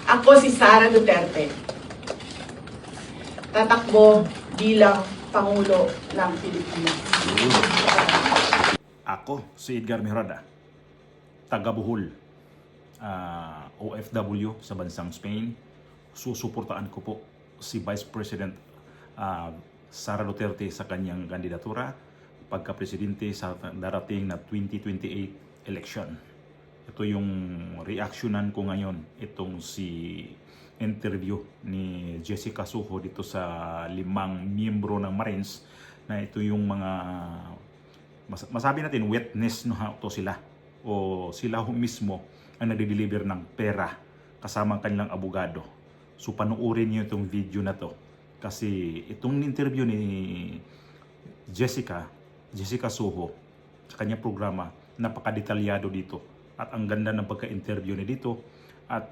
Ako si Sara Duterte. Tatakbo bilang Pangulo ng Pilipinas. Ako, si Edgar Mejorada, taga Bohol, OFW sa bansang Spain. Susuportaan ko po si Vice President Sara Duterte sa kanyang kandidatura pagka-presidente sa darating na 2028 election. Ito yung reactionan ko ngayon, itong si interview ni Jessica Soho dito sa 5 miyembro ng Marines, na ito yung mga masabi natin witness no to sila, o sila mismo ang nagde-deliver ng pera kasama ang kanilang abogado. So panuorin niyo itong video na to, kasi itong interview ni Jessica Soho sa kanyang programa, napakadetalyado dito at ang ganda ng pagka-interview niya dito. At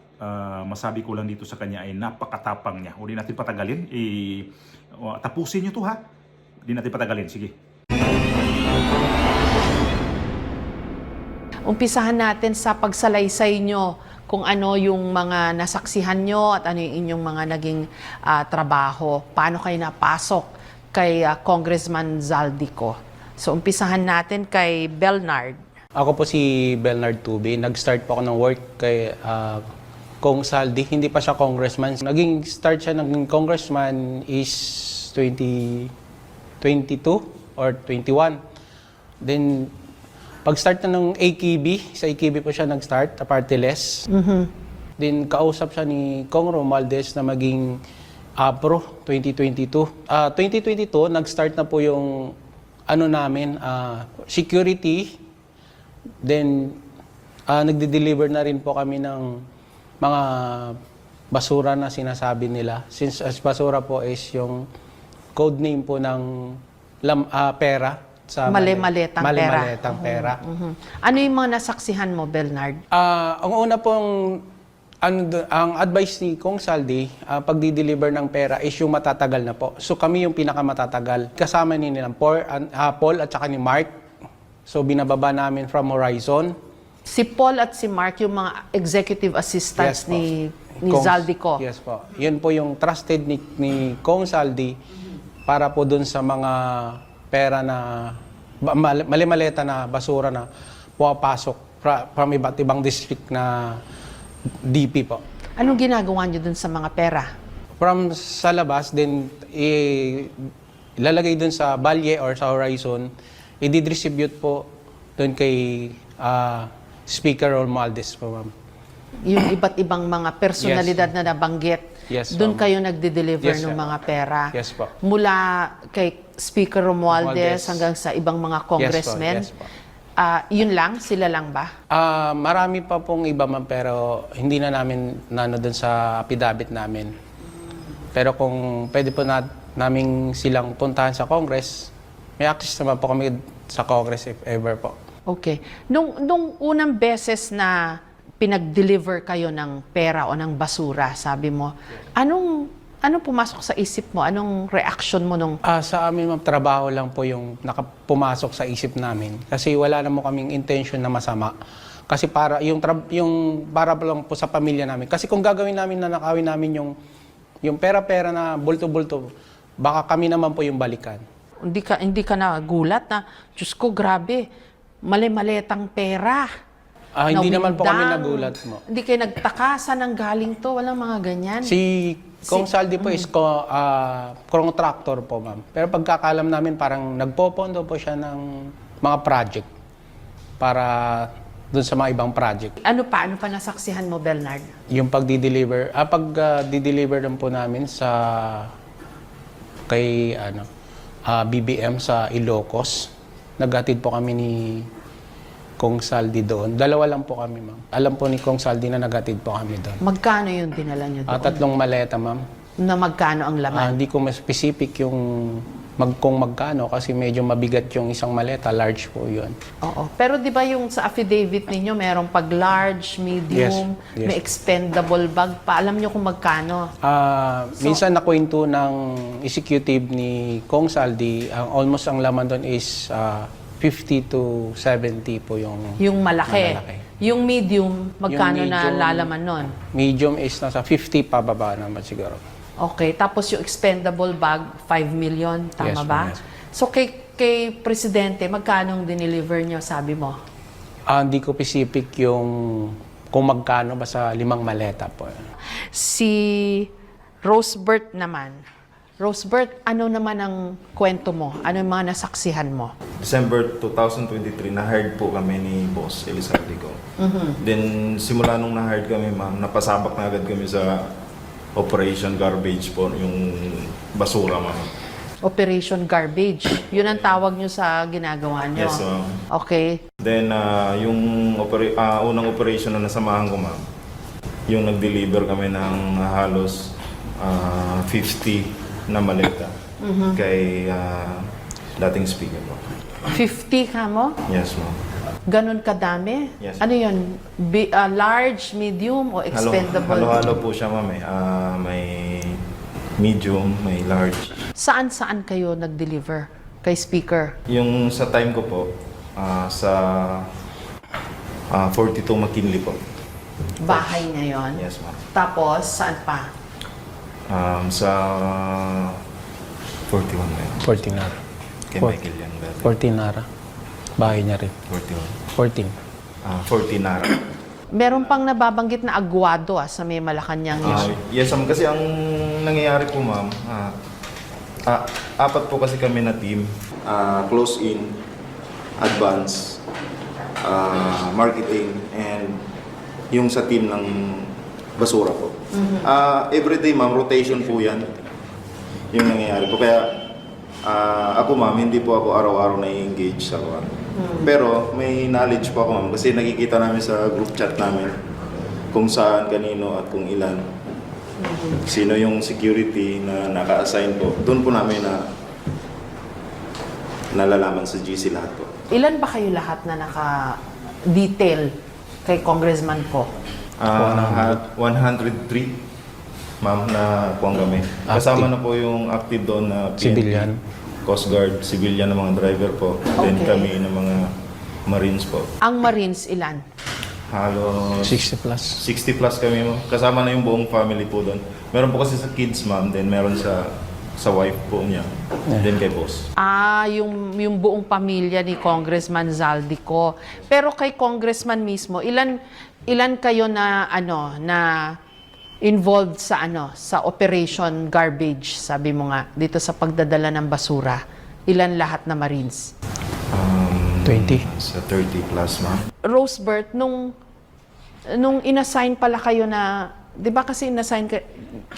masabi ko lang dito sa kanya ay napakatapang niya. Hindi natin patagalin, tapusin niyo to ha. Hindi natin patagalin, sige. Umpisahan natin sa pagsalaysay nyo kung ano yung mga nasaksihan nyo at ano yung inyong mga naging trabaho. Paano kayo napasok kay Congressman Zaldico? So umpisahan natin kay Belnard. Ako po si Belnard Tube. Nag-start po ako ng work kay Kong Saldi. Hindi pa siya congressman. Naging start siya ng congressman is 2022 or 21. Then, pag-start na ng AKB, sa AKB po siya nag-start, party list. Then, kausap siya ni Kong Romualdez na maging APRO 2022. 2022, nag-start na po yung ano namin, security. Then, nagde-deliver na rin po kami ng mga basura na sinasabi nila. Since as basura po is yung code name po ng pera. Sa Mali-maletang pera. Mali-maletang pera. Ano yung mga nasaksihan mo, Belnard? Ang una pong, ang advice ni Kong Saldi, pagdi-deliver ng pera is yung matatagal na po. So kami yung pinakamatatagal. Kasama ni nilang Paul at saka ni Mark. So binababa namin from Horizon. Si Paul at si Mark, yung mga executive assistants Yes, po. ni Zaldico. Yes po. Yun po yung trusted ni Kong Saldi para po dun sa mga pera na mali-maleta na basura na pumapasok from iba't ibang district na DP po. Anong ginagawa niyo dun sa mga pera? From sa labas, then ilalagay dun sa Balye or sa Horizon, i-distribute po dun kay Speaker Romualdez po, ma'am. Yung iba't ibang mga personalidad na nabanggit, Yes, doon ma'am. kayo nagde-deliver Yes, ng ma'am. mga pera. Yes po. Mula kay Speaker Romualdez Romualdez. hanggang sa ibang mga congressmen. Yes po. Yun lang? Sila lang ba? Marami pa pong iba, ma'am, pero hindi na namin nano dun sa affidavit namin. Pero kung pwede po namin silang puntahan sa Congress, may access naman po kami sa Congress if ever po. Okay. Nung unang beses na pinag-deliver kayo ng pera o ng basura, sabi mo, anong pumasok sa isip mo? Anong reaction mo nung... Sa amin, ma'am, trabaho lang po yung pumasok sa isip namin. Kasi wala naman kaming intention na masama. Kasi para para lang po sa pamilya namin. Kasi kung gagawin namin na nakawin namin yung pera-pera na bulto-bulto, baka kami naman po yung balikan. Hindi ka nagulat na, Diyos ko, grabe, mali-maletang pera. Hindi naman po kami Nawindang. nagulat mo. Hindi kayo nagtaka, saan ang galing to? Walang mga ganyan. Si Kong Saldi po is contractor po, ma'am. Pero pagkakalam namin, parang nagpopondo po siya ng mga project para dun sa mga ibang project. Ano pa nasaksihan mo, Belnard? Yung pagdi-deliver, di-deliver lang po namin kay BBM sa Ilocos. Naghatid po kami ni Kong Saldi doon. Dalawa lang po kami, ma'am. Alam po ni Kong Saldi na naghatid po kami doon. Magkano yung dinala nyo doon? 3 maleta, ma'am. Na magkano ang laman? Hindi ko mas specific yung kung magkano kasi medyo mabigat yung isang maleta, large po yun. Oo. Pero di ba yung sa affidavit ninyo, merong pag large, medium, Yes. may expendable bag pa. Alam nyo kung magkano? Minsan nakwento ng executive ni Kong Saldi, almost ang laman doon is 50 to 70 po yung Yung malaki. Malalaki. Yung medium, magkano Yung na medium- lalaman nun? Medium is nasa 50 pababa naman siguro. Okay, tapos yung expendable bag, 5 million, tama Yes, ba? ma'am, yes. So kay Presidente, magkano ang dineliver nyo, sabi mo? Hindi ko specific yung kung magkano, basta 5 maleta po. Si Rosebert naman. Rosebert, ano naman ang kwento mo? Ano yung mga nasaksihan mo? December 2023, na-hired po kami ni Boss Elizalde ko. Then, simula nung na-hired kami, ma'am, napasabak na agad kami sa Operation Garbage po, yung basura, ma'am. Operation Garbage. Yun ang tawag nyo sa ginagawa nyo. Yes, ma'am. Okay. Then, yung unang operation na nasamahan ko, ma'am, yung nag-deliver kami ng halos 50 na maleta kay dating speaker po. 50 ka mo? Yes, ma'am. Ganon kadami? Yes. Ano yun? Large, medium, o expendable? Halo-halo po siya, ma'am. May medium, may large. Saan-saan kayo nag-deliver kay speaker? Yung sa time ko po, sa 42 McKinley po. Bahay niya yon. Yes, ma'am. Tapos, saan pa? Sa 41 na yun. 14 nara. Kay 14. Michael yan. 14 nara. Bahay niya rin. 41. 14. 40 nara. Meron pang nababanggit na agwado sa may Malacanang yun. Yes, ma'am. Kasi ang nangyayari po, ma'am, apat po kasi kami na team. Close in, advance, marketing, and yung sa team ng basura po. Everyday, ma'am, rotation po yan. Yung nangyayari po. Kaya ako, ma'am, hindi po ako araw-araw na-engage sa kuwan. Pero may knowledge po ako, ma'am, kasi nakikita namin sa group chat namin kung saan, kanino, at kung ilan. Sino yung security na naka-assign po. Doon po namin nalalaman sa GC lahat po. Ilan ba kayo lahat na naka-detail kay Congressman ko? 103, ma'am, na kuwang kami. Kasama na po yung active doon na PNP, Civilian. Coast Guard, civilian na mga driver po. Then Okay. kami ng mga Marines po. Ang Marines, ilan? Halos 60 plus. 60 plus kami, ma'am. Kasama na yung buong family po doon. Meron po kasi sa kids, ma'am. Then meron sa wife po niya. Then kay boss. Yung buong pamilya ni Congressman Zaldico. Pero kay Congressman mismo, ilan kayo na involved sa Operation Garbage, sabi mo nga, dito sa pagdadala ng basura? Ilan lahat na Marines? 20. Sa 30 plus, ma'am. Rosebert, nung inassign pala kayo na, 'di ba kasi inassign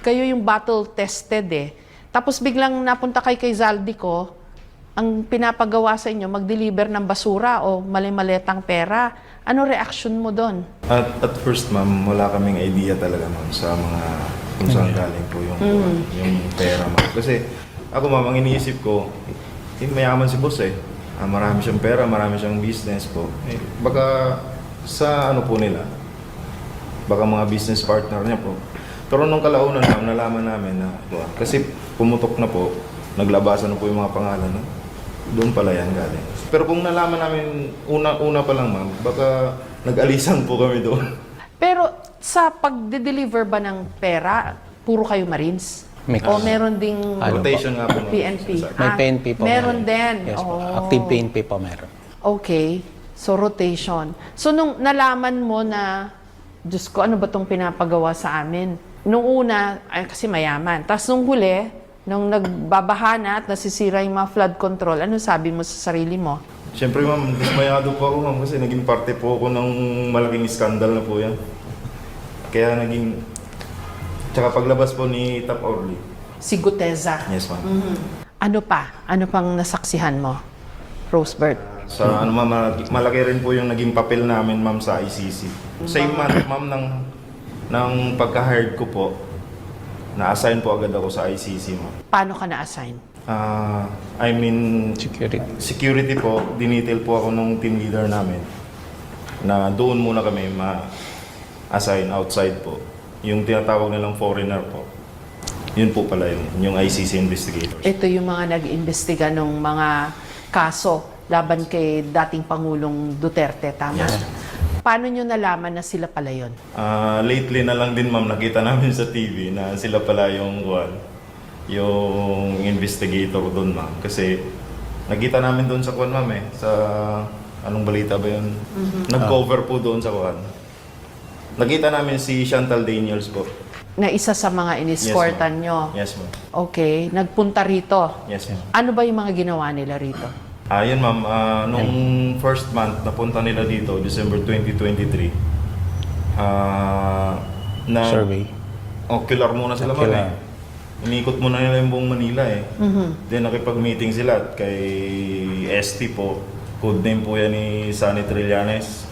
kayo yung battle tested eh. Tapos biglang napunta kay Zaldico, ang pinapagawa sa inyo mag-deliver ng basura o mali-maletang pera. Ano reaction mo doon? At first, ma'am, wala kaming idea talaga, ma'am, sa mga kung saan galing po yung pera, ma'am. Kasi ako, ma'am, ang iniisip ko, mayaman si boss eh. Marami siyang pera, marami siyang business po. Baka sa ano po nila, baka mga business partner niya po. Pero nung kalaunan, ma'am, nalaman namin na, kasi pumutok na po, naglabasan na po yung mga pangalan, no? Doon pala yan galing. Pero kung nalaman namin una pa lang, ma'am, baka nag-alisan po kami doon. Pero sa pagde-deliver ba ng pera, puro kayo Marines? Mix. O meron ding Rotation nga po, ma'am. PNP? May PNP po. Meron din. Yes po. Oh. Active PNP po meron. Okay. So, rotation. So, nung nalaman mo na, Diyos ko, ano ba itong pinapagawa sa amin? Nung una, kasi mayaman. Tapos nung huli, nung nagbabaha na at nasisira yung mga flood control, ano sabi mo sa sarili mo? Siyempre, ma'am, dismayado po ako, ma'am, kasi naging parte po ako ng malaking skandal na po yan. Kaya naging... Tsaka paglabas po ni Tap Orly. Si Guteza. Yes, ma'am. Ano pa? Ano pang nasaksihan mo, Rosebert? Sa ano, ma'am, malaki rin po yung naging papel namin, ma'am, sa ICC. Same month, ma'am, ng pagka-hired ko po, na-assign po agad ako sa ICC, ma'am. Paano ka na-assign? I mean, Security. security po, dinitil po ako ng team leader namin na doon muna kami ma-assign outside po. Yung tinatawag nilang foreigner po. Yun po pala yung ICC investigators. Ito yung mga nag-imbestiga ng mga kaso laban kay dating Pangulong Duterte, tama? Yes. Paano nyo nalaman na sila pala yun? Lately na lang din ma'am, nakita namin sa TV na sila pala yung investigator doon ma'am. Kasi nakita namin doon sa ma'am sa anong balita ba yun? Nag-cover po doon sa Nakita namin si Chantal Daniels po. Na isa sa mga iniskortan nyo? Yes ma'am. Okay, nagpunta rito. Yes ma'am. Ano ba yung mga ginawa nila rito? Yun ma'am, nung first month napunta nila dito, December 2023, Survey. Ocular muna sila ma'am Ocular. Inikot muna nila yung buong Manila Then nakipag-meeting sila at kay ST po, codename po yan ni Sunny Trillanes.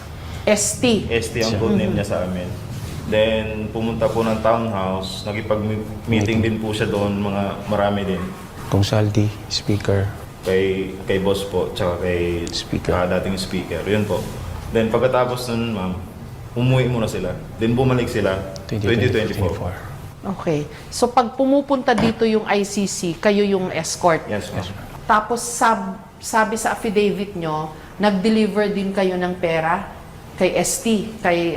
ST. ST ang codename niya sa amin. Then pumunta po ng townhouse, nakipag-meeting din po siya doon, marami din. Kung Saldi, speaker. Kay boss po, tsaka kay Speaker. dating speaker. Yun po. Then pagkatapos nun, ma'am, umuwi muna sila. Then bumalik sila 2024. Okay. So pag pumupunta dito yung ICC, kayo yung escort. Yes, ma'am. Tapos sabi sa affidavit nyo, nag-deliver din kayo ng pera kay ST, kay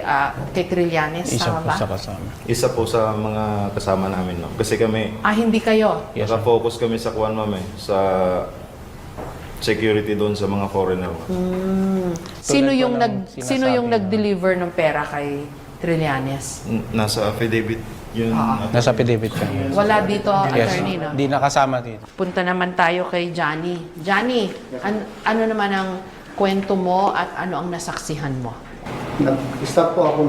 Trillanes, Isa tama po ba? sa kasama. Isa po sa mga kasama namin, ma'am. Kasi kami, Hindi kayo. Yes, ma'am. naka-focus kami sa ma'am sa security doon sa mga foreigner. Ma'am. Sino Tulad yung po ng sino yung sinasabi nag-deliver ng pera kay Trillanes? Nasa affidavit yun. Nasa affidavit ka. Wala dito, Yes, attorney, no? di nakasama dito. Punta naman tayo kay Johnny. Johnny, ano naman ang kwento mo at ano ang nasaksihan mo? Nag-start po ako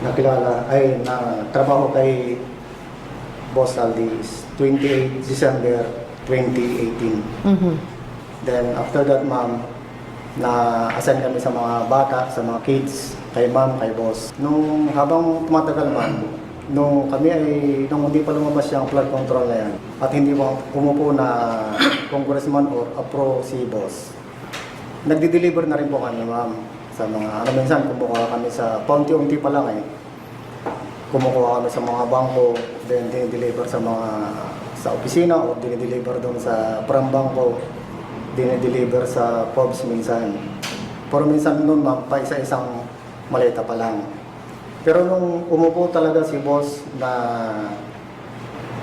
nakilala, na trabaho kay Boss Aldi 28 December 2018. Then after that, ma'am, na-assign kami sa mga bata, sa mga kids, kay ma'am, kay boss. Nung habang tumatagal, ma'am, nung hindi pa lumabas yung flood control na yan, at hindi pa umupo na congressman or apro si boss, nagdi-deliver na rin po kami, ma'am, sa mga, minsan kumukuha kami sa, paunti-unti pa lang kumukuha kami sa mga bangko, then dinideliver sa opisina o dinideliver doon sa pram bangko, dinideliver sa POBs minsan. Pero minsan noon, ma'am, pa isa-isang maleta pa lang. Pero nung umupo talaga si boss na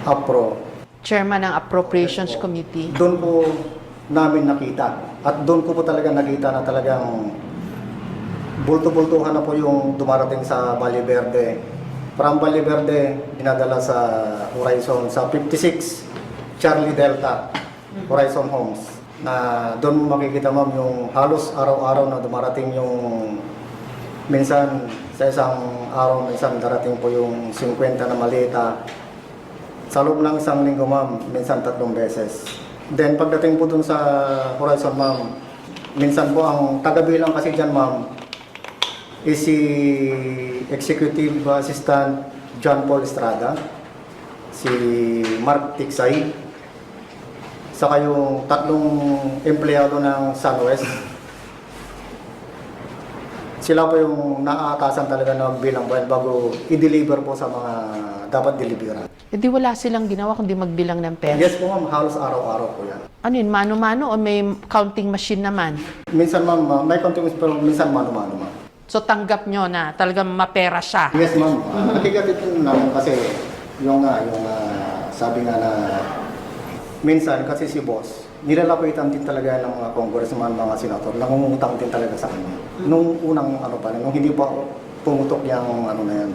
APRO, Chairman ng Appropriations Committee. doon po namin nakita. At doon ko po talaga nakita na talagang bulto-bultuhan na po yung dumarating sa Valle Verde. From Valle Verde, dinadala sa Horizon, sa 56 Charlie Delta, Horizon Homes. Na doon mo makikita, ma'am, yung halos araw-araw na dumarating yung minsan sa isang araw, minsan darating po yung 50 na maleta. Sa loob ng isang linggo, ma'am, minsan 3 beses. Then pagdating po dun sa Horizon, ma'am, minsan po ang tagabilang kasi dyan, ma'am, is si Executive Assistant John Paul Estrada, si Mark Tiksay, saka yung 3 empleyado ng SunWest. Sila po yung naaatasan talaga na magbilang buwan bago i-deliver po sa mga dapat deliveran. Di wala silang ginawa kundi magbilang ng pera. Yes po, ma'am, halos araw-araw po yan. Ano yun, mano-mano o may counting machine naman? Minsan, ma'am, may continuous pero minsan mano-mano, ma'am. So tanggap nyo na talagang mapera siya. Yes, ma'am. Nakigatit po namin kasi yung sabi nga na minsan kasi si boss, nilalapitan din talaga ng mga congressman, mga senator, nangungutang din talaga sa kanya. Nung unang nung hindi pa pumutok yung na yan,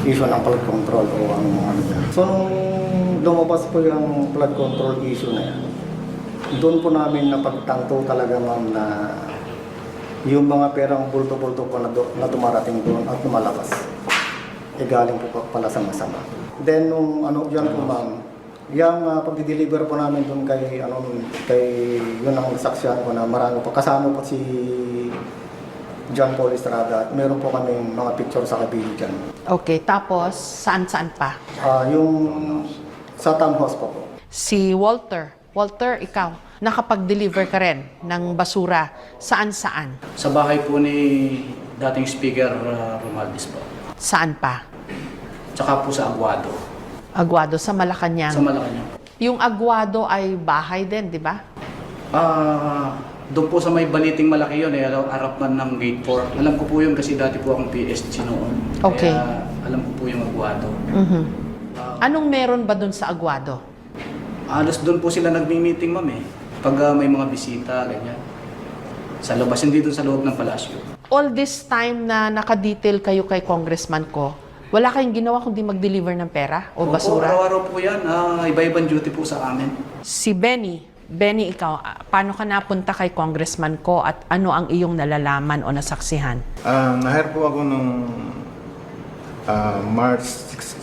issue ng flood control o ano yan. So nung lumabas po yung flood control issue na yan, doon po namin napagtanto talaga, ma'am, na yung mga perang bulto-bulto po na dumarating doon at lumalabas, galing po pala sa masama. Then nung yan po, ma'am, yung pagdi-deliver po namin doon kay yun ang saksyan ko na marami po. Kasama po si John Paul Estrada at meron po kami mga picture sa kabili dyan. Okay, tapos saan-saan pa? Yung sa townhouse po po. Si Walter. Walter, ikaw, nakapag-deliver ka rin ng basura. Saan-saan? Sa bahay po ni dating Speaker Romualdez po. Saan pa? Tsaka po sa Aguado, Aguado, sa Malacanang. sa Malacanang. Yung Aguado ay bahay din, di ba? Doon po sa may baliting malaki yun, harapan ng gate 4. Alam ko po yun kasi dati po akong PSG noon. Okay. Kaya alam ko po yung Aguado. Mhm. Anong meron ba dun sa Aguado? Halos doon po sila nagmi-meeting, ma'am eh. Pag may mga bisita, ganyan. Sa labas, hindi doon sa loob ng palasyo. All this time na nakadetail kayo kay Congressman ko, wala kayong ginawa kundi mag-deliver ng pera o Opo, basura? araw-araw po yan. Iba-ibang duty po sa amin. Si Benny, ikaw, paano ka napunta kay Congressman ko at ano ang iyong nalalaman o nasaksihan? Na-hire po ako nung March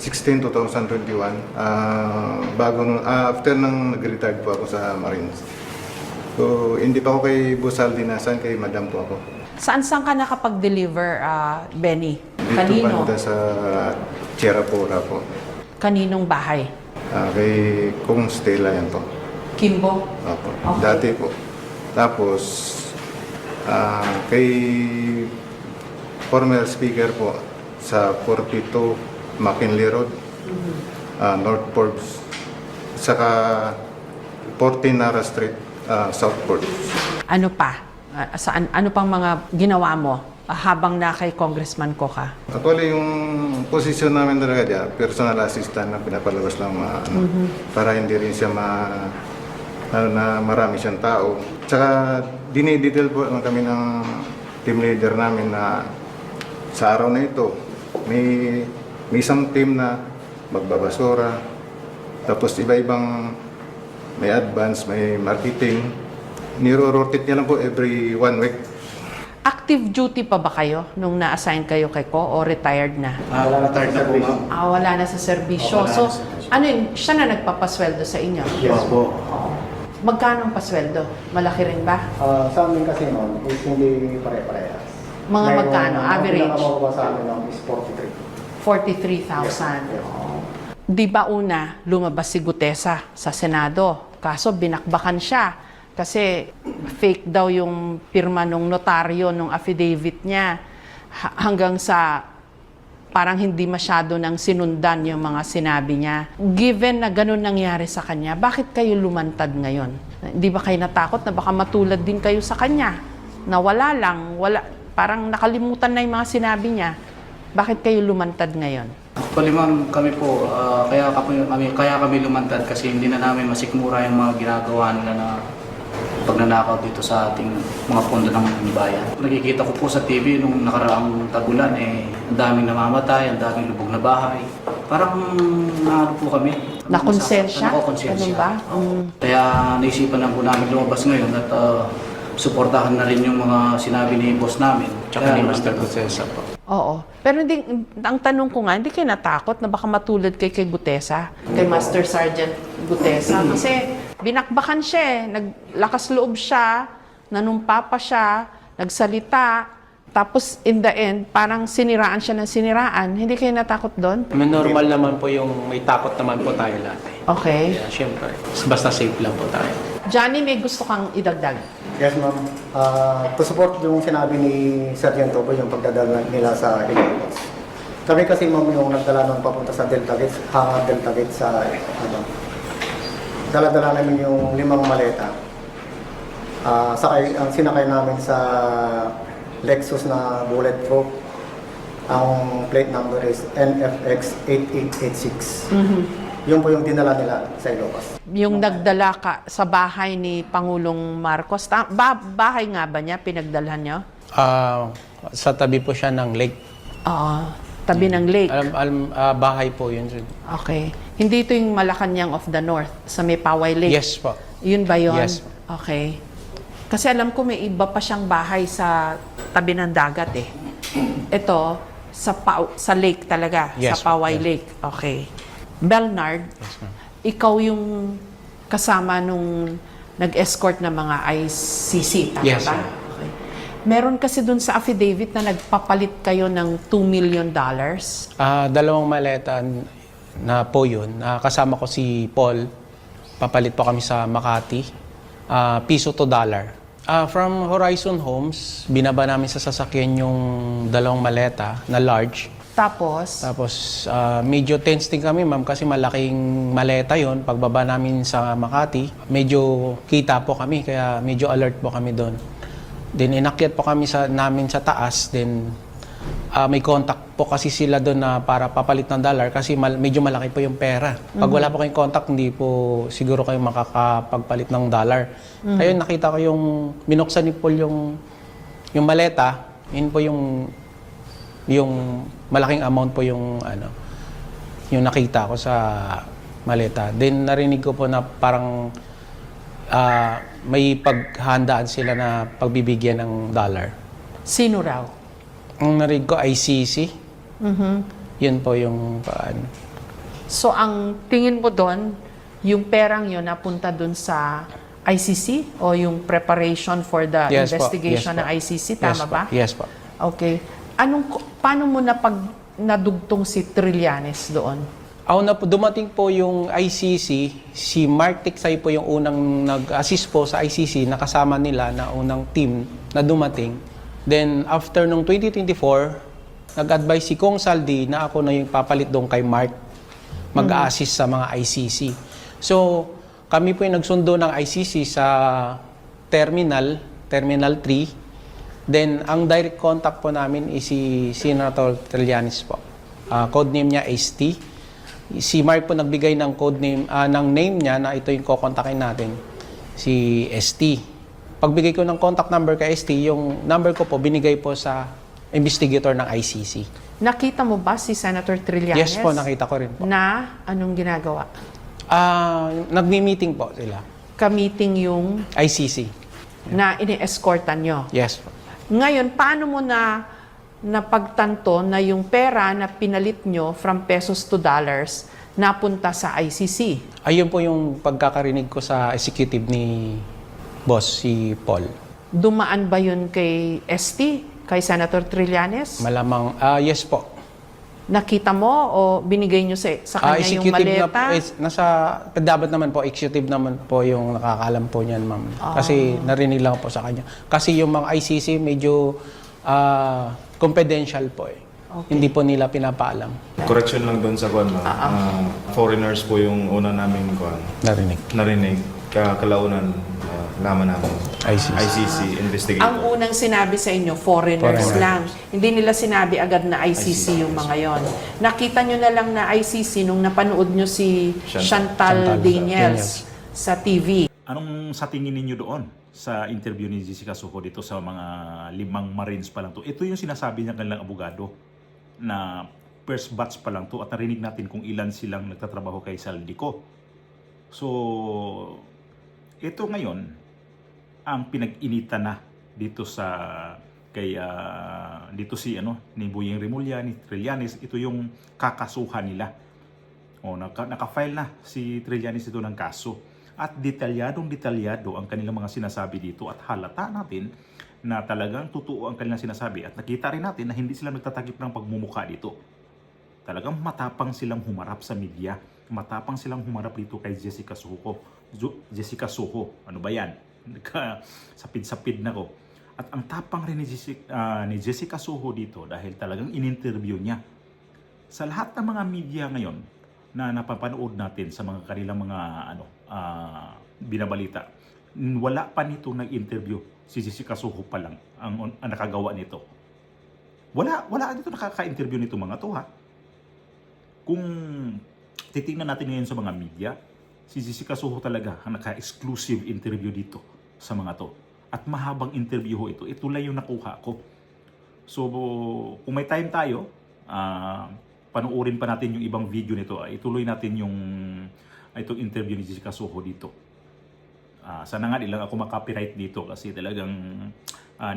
16, 2021. After nang nag-retired po ako sa Marines. So, hindi pa ako kay Boss Aldi nasan, kay Madam po ako. Saan ka nakapag-deliver, Benny? Dito Kanino? banda sa Cherapora po. Kaninong bahay? Kay Kung Stella yan po. Kimbo? Opo. Okay. Dati po. Tapos, kay former speaker po sa 42 McKinley Road, North Forbes. Saka 14 Nara Street, South Forbes. Ano pa? Ano pang mga ginawa mo habang na kay Congressman ko ka? Actually, yung posisyon namin talaga dyan, personal assistant na pinapalabas lang para hindi rin siya na marami siyang tao. Tsaka dinidetail po lang kami ng team leader namin na sa araw na ito, may isang team na magbabasura, tapos iba-ibang may advance, may marketing. Niro-rotate niya lang po every 1 week. Active duty pa ba kayo nung na-assign kayo kay ko o retired na? Retired na po, ma'am. Wala na sa serbisyo. Wala So, na sa serbisyo. ano yun, siya na nagpapasweldo sa inyo? Yes po. Oo. Magkano ang pasweldo? Malaki rin ba? Sa amin kasi noon is hindi pare-parehas. Mga magkano? Average? Ang pinakamababa sa amin noon is 43. 43,000. Yes. Oo. Di ba una, lumabas si Gutesa sa Senado. Kaso binakbakan siya. Kasi fake daw yung pirma nung notaryo, nung affidavit niya. Hanggang sa parang hindi masyado nang sinundan yung mga sinabi niya. Given na ganun nangyari sa kanya, bakit kayo lumantad ngayon? Hindi ba kayo natakot na baka matulad din kayo sa kanya? Na wala, parang nakalimutan na yung mga sinabi niya. Bakit kayo lumantad ngayon? Actually, ma'am, kami po, kaya kami lumantad kasi hindi na namin masikmura yung mga ginagawa nila na pagnanakaw dito sa ating mga pondo ng bayan. Nakikita ko po sa TV nung nakaraang tagulan, ang daming namamatay, ang daming lubog na bahay. Parang naano po kami. Nakonsensya? Nakokonsensya. Ganun ba? Kaya naisipan lang po namin lumabas ngayon at suportahan na rin yung mga sinabi ni boss namin. Tsaka ni Kaya Mr. Gutesa po. Oo. Pero hindi, ang tanong ko nga, hindi kayo natakot na baka matulad kay Gutesa? Kay Master Sergeant Gutesa? Kasi binakbakan siya eh. Naglakas loob siya, nanumpa pa siya, nagsalita, tapos in the end, parang siniraan siya ng siniraan. Hindi kayo natakot doon? Normal naman po yung may takot naman po tayo lahat eh. Okay. Kaya syempre, basta safe lang po tayo. Johnny, may gusto kang idagdag? Yes, ma'am. To support yung sinabi ni Sergeant Tobo, yung pagdadala nila sa Ilocos. Kami kasi, ma'am, yung nagdala nung papunta sa Delta Gates, hangat Delta Gates sa, dala-dala namin yung 5 maleta. Ang sinakay namin sa Lexus na bulletproof. Ang plate number is NFX 8886. Yun po yung dinala nila sa Ilocos. Yung nagdala ka sa bahay ni Pangulong Marcos, bahay nga ba niya, pinagdalhan niyo? Sa tabi po siya ng lake. Oo, tabi ng lake. Bahay po yun. Okay. Hindi ito yung Malacanang of the North, sa may Paway Lake? Yes po. Yun ba yun? Yes. Okay. Kasi alam ko may iba pa siyang bahay sa tabi ng dagat eh. Ito, sa lake talaga, Yes, sa Paway yes. Lake. Okay. Bernard, ikaw yung kasama nung nag-escort ng mga ICC, tama Yes, ba? ma'am. Okay. Meron kasi dun sa affidavit na nagpapalit kayo ng $2 million. 2 maleta na po yun. Kasama ko si Paul. Papalit po kami sa Makati. Piso to dollar. From Horizon Homes, binaba namin sa sasakyan yung 2 maleta na large. Tapos, medyo tense din kami, ma'am, kasi malaking maleta yon. Pagbaba namin sa Makati, medyo kita po kami, kaya medyo alert po kami doon. Then inakyat po kami namin sa taas, then may contact po kasi sila doon na para papalit ng dollar kasi medyo malaki po yung pera. Pag wala po kayong contact, hindi po siguro kayo makakapagpalit ng dollar. Kaya nakita ko yung binuksan ni Paul yung maleta, yun po yung malaking amount po yung nakita ko sa maleta. Then narinig ko po na parang may paghandaan sila na pagbibigyan ng dollar. sino raw? Ang narinig ko ICC. Yun po yung So, ang tingin mo doon, yung perang yun napunta doon sa ICC o yung preparation for the Yes po, investigation yes po. ng ICC, tama ba? Yes po. Okay. Paano mo nadugtong si Trillanes doon? Dumating po yung ICC, si Mark Tiksay po yung unang nag-assist po sa ICC, nakasama nila na unang team na dumating. Then after nung 2024, nag-advise si Kong Saldi na ako na yung papalit doon kay Mark mag-assist sa mga ICC. So kami po yung nagsundo ng ICC sa Terminal 3. Then, ang direct contact po namin is si Senator Trillanes po. Codename niya ST. Si Mark po nagbigay ng codename, ng name niya na ito yung kukontakin natin, si ST. Pagbigay ko ng contact number kay ST, yung number ko po binigay po sa investigator ng ICC. Nakita mo ba si Senator Trillanes? Yes po, nakita ko rin po. Na anong ginagawa? Nagmi-meeting po sila. Ka-meeting yung ICC. na ini-escortan nyo. Yes po. Ngayon, paano mo napagtanto na yung pera na pinalit nyo from pesos to dollars napunta sa ICC? Ayun po yung pagkakarinig ko sa executive ni boss, si Paul. Dumaan ba yun kay ST, kay Senator Trillanes? Malamang, yes po. Nakita mo o binigay nyo sa kanya yung maleta? Dapat naman po, executive naman po yung nakakaalam po niyan, ma'am. Kasi narinig lang po sa kanya. Kasi yung mga ICC medyo confidential po eh. Okay. Hindi po nila pinapaalam. Correction lang doon sa kwan, foreigners po yung una namin kwan. Narinig. Kalaunan, laman namin. ICC investigator. Ang unang sinabi sa inyo, foreigners lang. Hindi nila sinabi agad na ICC yung mga yon. Nakita nyo na lang na ICC nung napanood nyo si Chantal Daniels sa TV. Anong sa tingin ninyo doon sa interview ni Jessica Soho dito sa mga 5 Marines pa lang to? Ito yung sinasabi niya kanilang abogado na first batch pa lang to at narinig natin kung ilan silang nagtatrabaho kay Saldico. So, ito ngayon ang pinag-initan na dito dito si ni Boyeng Remulla, ni Trillanes, ito yung kakasuhan nila. Naka-file na si Trillanes ito ng kaso. At detalyado ang kanilang mga sinasabi dito at halata natin na talagang totoo ang kanilang sinasabi at nakita rin natin na hindi sila nagtatakip ng pagmumukha dito. Talagang matapang silang humarap sa media, matapang silang humarap dito kay Jessica Soho. Ano ba yan? Sapid-sapid na ko. At ang tapang rin ni Jessica Soho dito dahil talagang in-interview niya. Sa lahat ng mga media ngayon na napapanood natin sa mga kanilang mga binabalita, wala pa nito nag-interview. Si Jessica Soho pa lang ang nakagawa nito. Wala dito nakaka-interview nito mga to ha. Kung titingnan natin ngayon sa mga media, si Jessica Soho talaga ang naka-exclusive interview dito sa mga to. At mahabang interview ho ito. Ito lang yung nakuha ko. So, kung may time tayo, panuorin pa natin yung ibang video nito. Ituloy natin itong interview ni Jessica Soho dito. Sana nga lang ako makapiright dito kasi talagang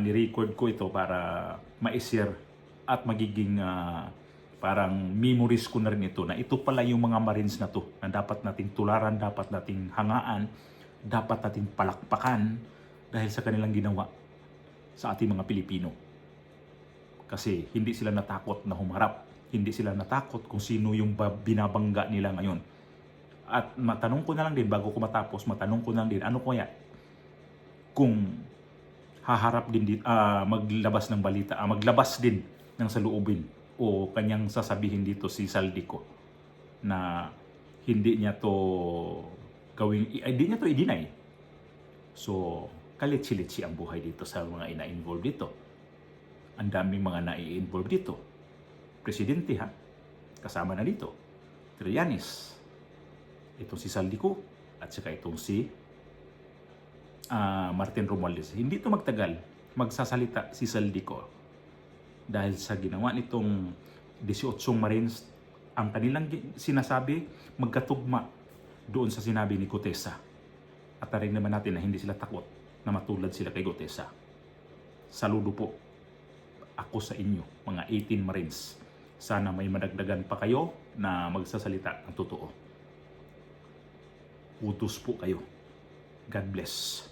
ni-record ko ito para ma-share at magiging parang memories ko na rin ito na ito pala yung mga Marines na to na dapat nating tularan, dapat nating hangaan, dapat nating palakpakan dahil sa kanilang ginawa sa ating mga Pilipino. Kasi hindi sila natakot na humarap, hindi sila natakot kung sino yung binabangga nila ngayon. At matanong ko na lang din, bago ko matapos, matanong ko na lang din, ano kaya kung haharap din, maglabas ng balita, maglabas din ng saloobin o kanyang sasabihin dito si Saldico na hindi niya to hindi niya to i-deny. So, kalitsi-litsi ang buhay dito sa mga ina-involve dito. Ang daming mga nai-involve dito. Presidente ha, kasama na dito. Trillanes, itong si Saldico, at saka itong si Martin Romualdez. Hindi ito magtagal, magsasalita si Saldico dahil sa ginawa nitong 18 Marines. Ang kanilang sinasabi magkatugma doon sa sinabi ni Gutesa. At tarin naman natin na hindi sila takot na matulad sila kay Gutesa. Saludo po ako sa inyo, mga 18 Marines. Sana may madagdagan pa kayo na magsasalita ng totoo. Utos po kayo. God bless.